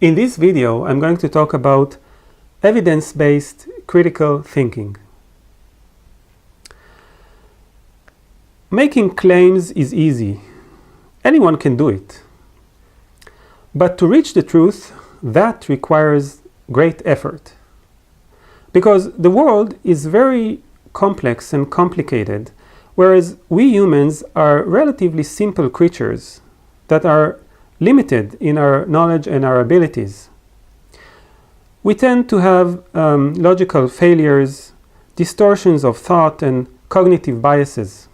In this video, I'm going to talk about evidence-based critical thinking. Making claims is easy. Anyone can do it. But to reach the truth, that requires great effort. Because the world is very complex and complicated, whereas we humans are relatively simple creatures that are limited in our knowledge and our abilities. We tend to have logical failures, distortions of thought, and cognitive biases.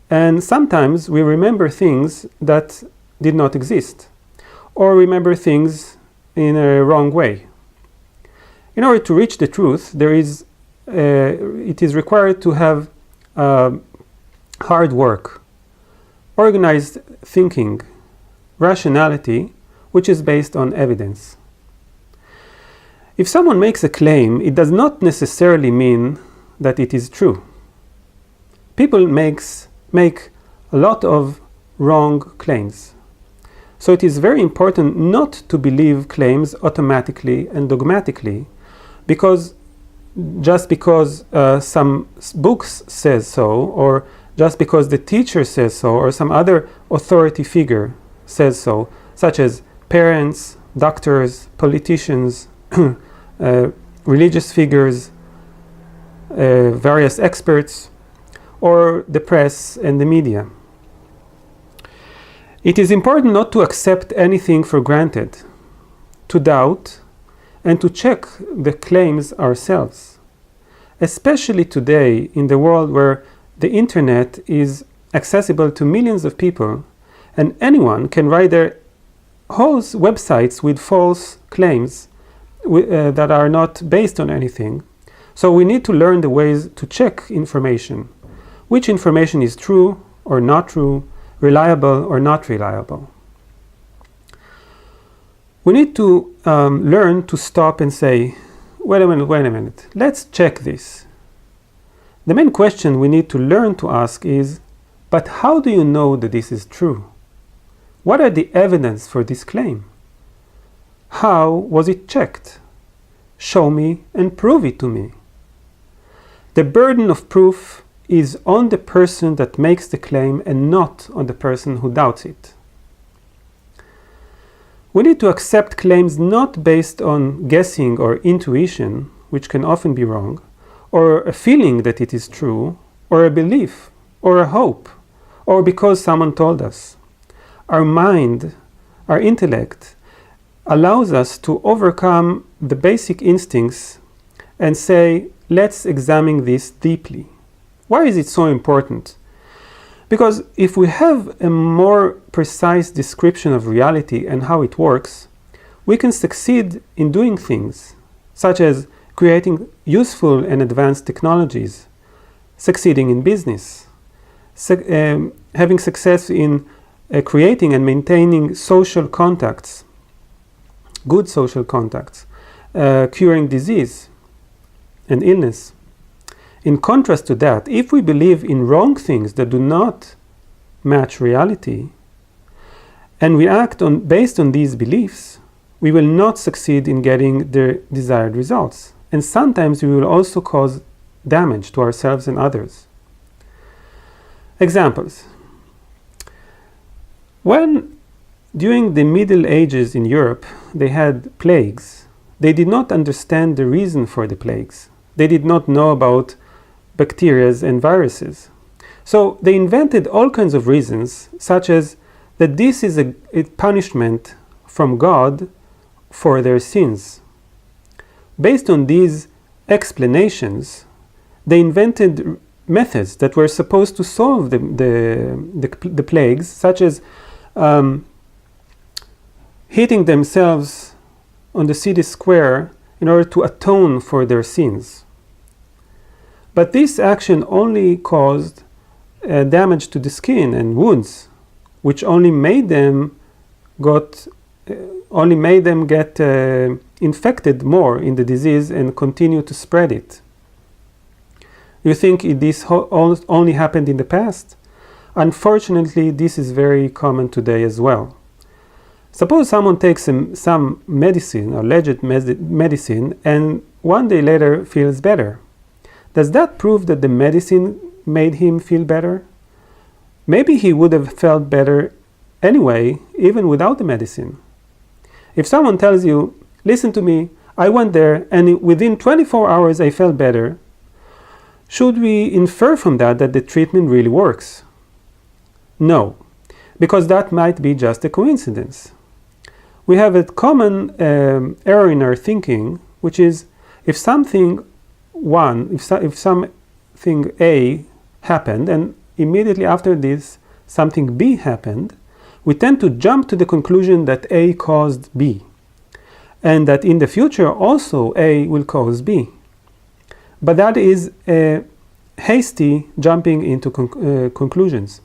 And sometimes we remember things that did not exist, or remember things in a wrong way. In order to reach the truth, it is required to have hard work, organized thinking, rationality, which is based on evidence. If someone makes a claim, it does not necessarily mean that it is true. People make a lot of wrong claims. So it is very important not to believe claims automatically and dogmatically, because just because some books says so, or just because the teacher says so, or some other authority figure says so, such as parents, doctors, politicians, religious figures, various experts, or the press and the media. It is important not to accept anything for granted, to doubt, and to check the claims ourselves. Especially today, in the world where the internet is accessible to millions of people, and anyone can write their whole websites with false claims that are not based on anything. So we need to learn the ways to check information. Which information is true or not true, reliable or not reliable. We need to learn to stop and say, wait a minute, let's check this. The main question we need to learn to ask is, but how do you know that this is true? What are the evidence for this claim? How was it checked? Show me and prove it to me. The burden of proof is on the person that makes the claim and not on the person who doubts it. We need to accept claims not based on guessing or intuition, which can often be wrong, or a feeling that it is true, or a belief, or a hope, or because someone told us. Our mind, our intellect, allows us to overcome the basic instincts and say, let's examine this deeply. Why is it so important? Because if we have a more precise description of reality and how it works, we can succeed in doing things, such as creating useful and advanced technologies, succeeding in business, having success in creating and maintaining social contacts, good social contacts, curing disease and illness. In contrast to that, if we believe in wrong things that do not match reality, and we act based on these beliefs, we will not succeed in getting the desired results. And sometimes we will also cause damage to ourselves and others. Examples. When during the Middle Ages in Europe they had plagues, they did not understand the reason for the plagues. They did not know about bacteria and viruses. So they invented all kinds of reasons, such as that this is a punishment from God for their sins. Based on these explanations, they invented methods that were supposed to solve the plagues, such as hitting themselves on the city square in order to atone for their sins. But this action only caused damage to the skin and wounds, which only made them get infected more in the disease and continue to spread it. You think this only happened in the past? Unfortunately, this is very common today as well. Suppose someone takes some medicine, alleged medicine, and 1 day later feels better. Does that prove that the medicine made him feel better? Maybe he would have felt better anyway, even without the medicine. If someone tells you, listen to me, I went there and within 24 hours I felt better, should we infer from that that the treatment really works? No, because that might be just a coincidence. We have a common error in our thinking, which is if something A happened and immediately after this something B happened, we tend to jump to the conclusion that A caused B, and that in the future also A will cause B. But that is a hasty jumping into conclusions.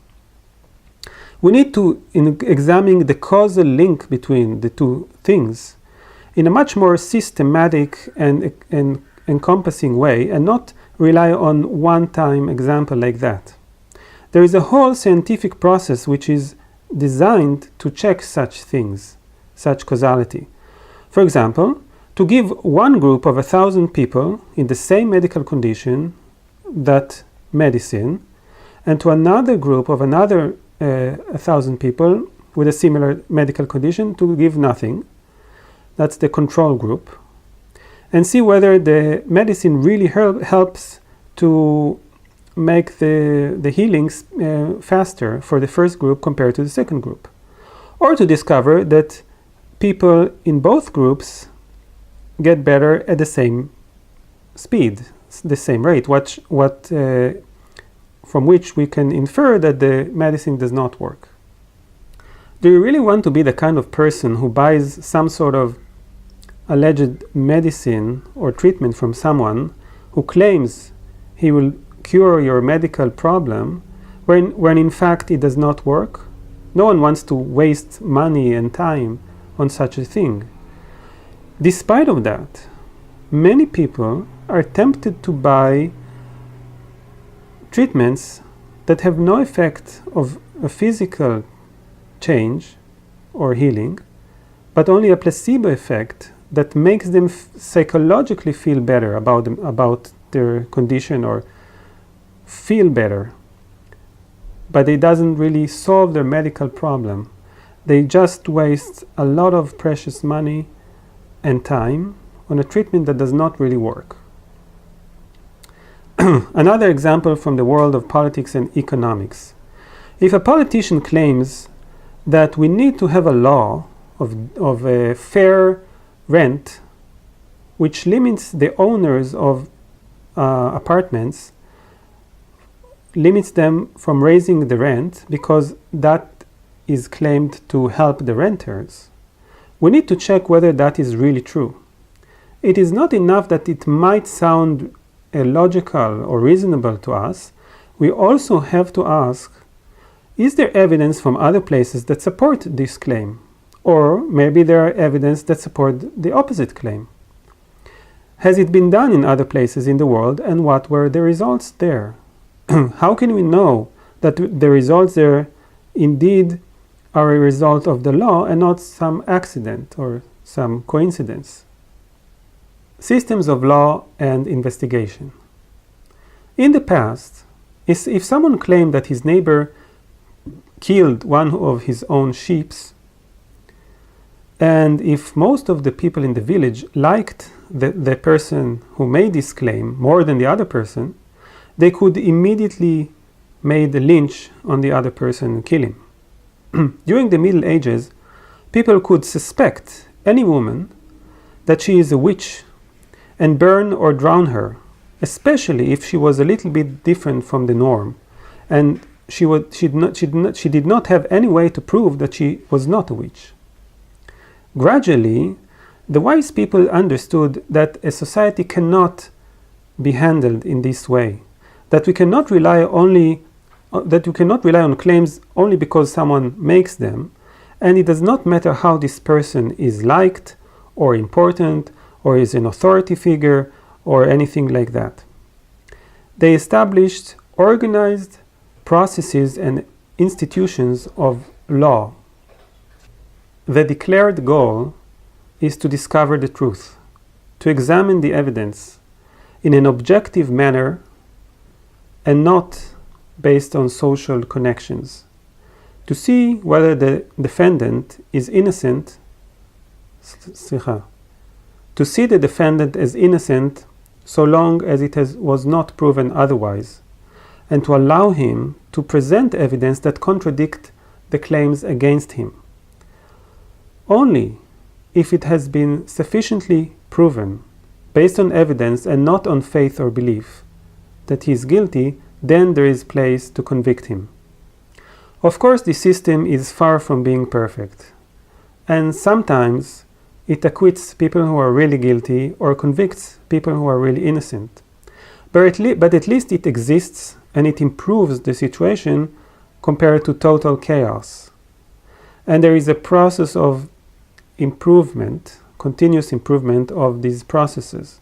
We need to examine the causal link between the two things in a much more systematic and encompassing way, and not rely on one-time example like that. There is a whole scientific process which is designed to check such things, such causality. For example, to give one group of 1,000 people in the same medical condition that medicine, and to another group of another 1,000 people with a similar medical condition to give nothing. That's the control group. And see whether the medicine really helps to make the healings faster for the first group compared to the second group. Or to discover that people in both groups get better at the same speed, the same rate, from which we can infer that the medicine does not work. Do you really want to be the kind of person who buys some sort of alleged medicine or treatment from someone who claims he will cure your medical problem when in fact it does not work? No one wants to waste money and time on such a thing. Despite of that, many people are tempted to buy treatments that have no effect of a physical change or healing, but only a placebo effect that makes them psychologically feel better about their condition or feel better. But it doesn't really solve their medical problem. They just waste a lot of precious money and time on a treatment that does not really work. Another example from the world of politics and economics. If a politician claims that we need to have a law of a fair rent which limits the owners of apartments, limits them from raising the rent because that is claimed to help the renters, we need to check whether that is really true. It is not enough that it might sound logical or reasonable to us. We also have to ask, is there evidence from other places that support this claim? Or maybe there are evidence that support the opposite claim. Has it been done in other places in the world, and what were the results there? How can we know that the results there indeed are a result of the law and not some accident or some coincidence? Systems of law and investigation. In the past, if someone claimed that his neighbor killed one of his own sheep, and if most of the people in the village liked the person who made this claim more than the other person, they could immediately make a lynch on the other person and kill him. During the Middle Ages, people could suspect any woman that she is a witch and burn or drown her, especially if she was a little bit different from the norm, and she did not have any way to prove that she was not a witch. Gradually, the wise people understood that a society cannot be handled in this way, that we cannot rely on claims only because someone makes them, and it does not matter how this person is liked or important or is an authority figure or anything like that. They established organized processes and institutions of law. the declared goal is to discover the truth, to examine the evidence in an objective manner and not based on social connections, to see whether the defendant is innocent, to see the defendant as innocent so long as it was not proven otherwise, and to allow him to present evidence that contradict the claims against him. Only if it has been sufficiently proven, based on evidence and not on faith or belief, that he is guilty, then there is place to convict him. Of course, the system is far from being perfect, and sometimes it acquits people who are really guilty or convicts people who are really innocent. But at least it exists, and it improves the situation compared to total chaos. And there is a process of improvement, continuous improvement of these processes.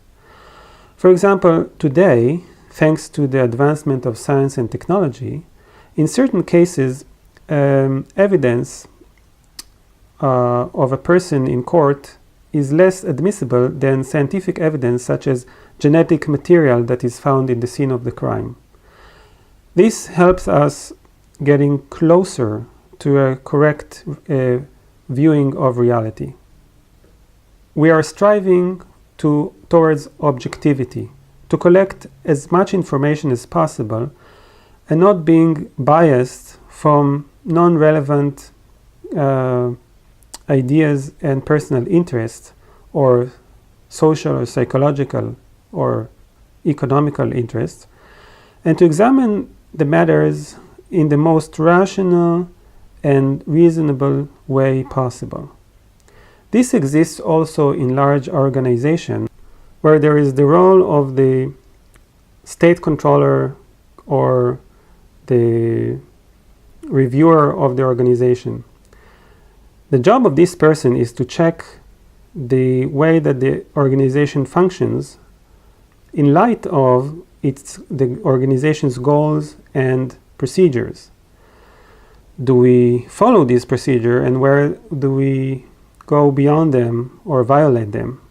For example, today, thanks to the advancement of science and technology, in certain cases, evidence of a person in court is less admissible than scientific evidence such as genetic material that is found in the scene of the crime. This helps us getting closer to a correct viewing of reality. We are striving towards objectivity, to collect as much information as possible and not being biased from non-relevant ideas and personal interests or social or psychological or economical interests, and to examine the matters in the most rational and reasonable way possible. This exists also in large organizations where there is the role of the state controller or the reviewer of the organization. The job of this person is to check the way that the organization functions in light of the organization's goals and procedures. Do we follow this procedure, and where do we go beyond them or violate them?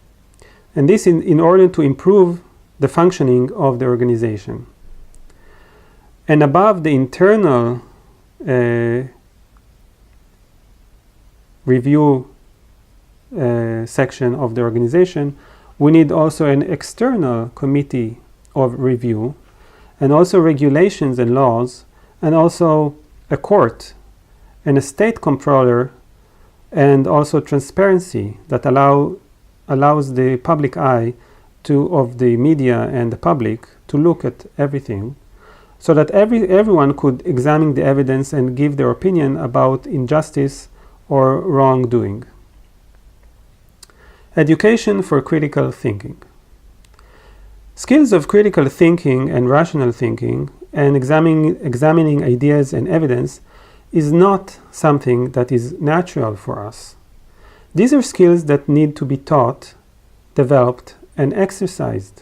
And this in order to improve the functioning of the organization. And above the internal review section of the organization, we need also an external committee of review, and also regulations and laws, and also a court and a state controller, and also transparency that allows the public eye of the media and the public to look at everything, so that everyone could examine the evidence and give their opinion about injustice or wrongdoing. Education for critical thinking. Skills of critical thinking and rational thinking and examining ideas and evidence is not something that is natural for us. These are skills that need to be taught, developed, and exercised.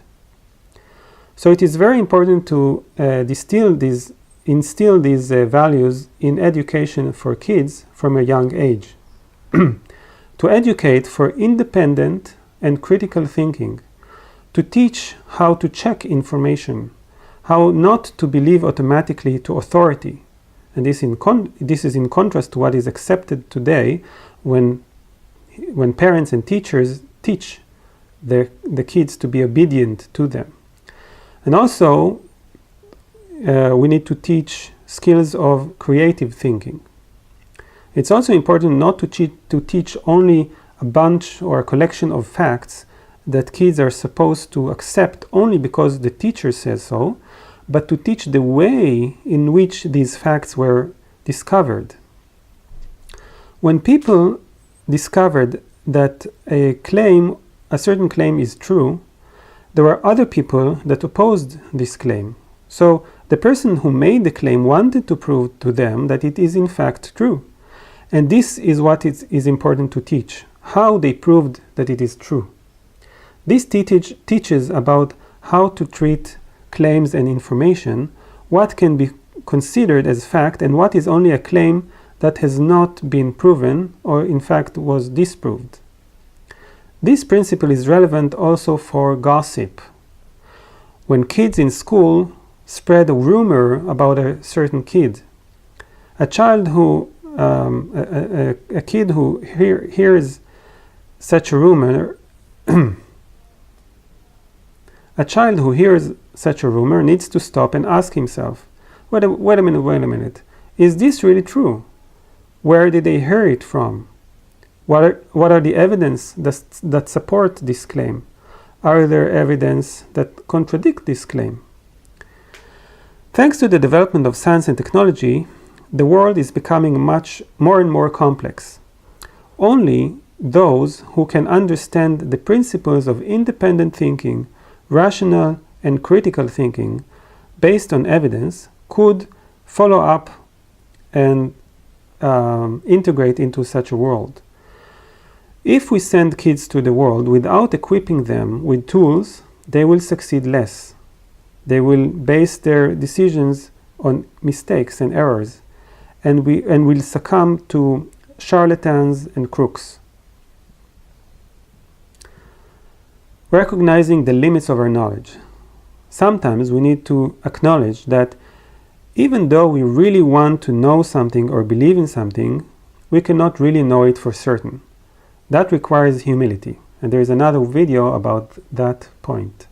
So it is very important to instill these values in education for kids from a young age. To educate for independent and critical thinking, to teach how to check information, how not to believe automatically to authority. And this is in contrast to what is accepted today when parents and teachers teach the kids to be obedient to them. And also, we need to teach skills of creative thinking. It's also important not to teach only a bunch or a collection of facts that kids are supposed to accept only because the teacher says so, but to teach the way in which these facts were discovered. When people discovered that a certain claim is true, there were other people that opposed this claim. So the person who made the claim wanted to prove to them that it is in fact true. And this is what is important to teach, how they proved that it is true. This teaches about how to treat claims and information, what can be considered as fact and what is only a claim that has not been proven or in fact was disproved. This principle is relevant also for gossip. When kids in school spread a rumor about a certain kid, a kid who hears such a rumor a child who hears such a rumor needs to stop and ask himself, wait a minute, is this really true? Where did they hear it from? What are the evidence that support this claim? Are there evidence that contradict this claim? Thanks to the development of science and technology, the world is becoming much more and more complex. Only those who can understand the principles of independent thinking, rational and critical thinking based on evidence could follow up and integrate into such a world. If we send kids to the world without equipping them with tools, they will succeed less. They will base their decisions on mistakes and errors, and will succumb to charlatans and crooks. Recognizing the limits of our knowledge. Sometimes we need to acknowledge that even though we really want to know something or believe in something, we cannot really know it for certain. That requires humility, and there is another video about that point.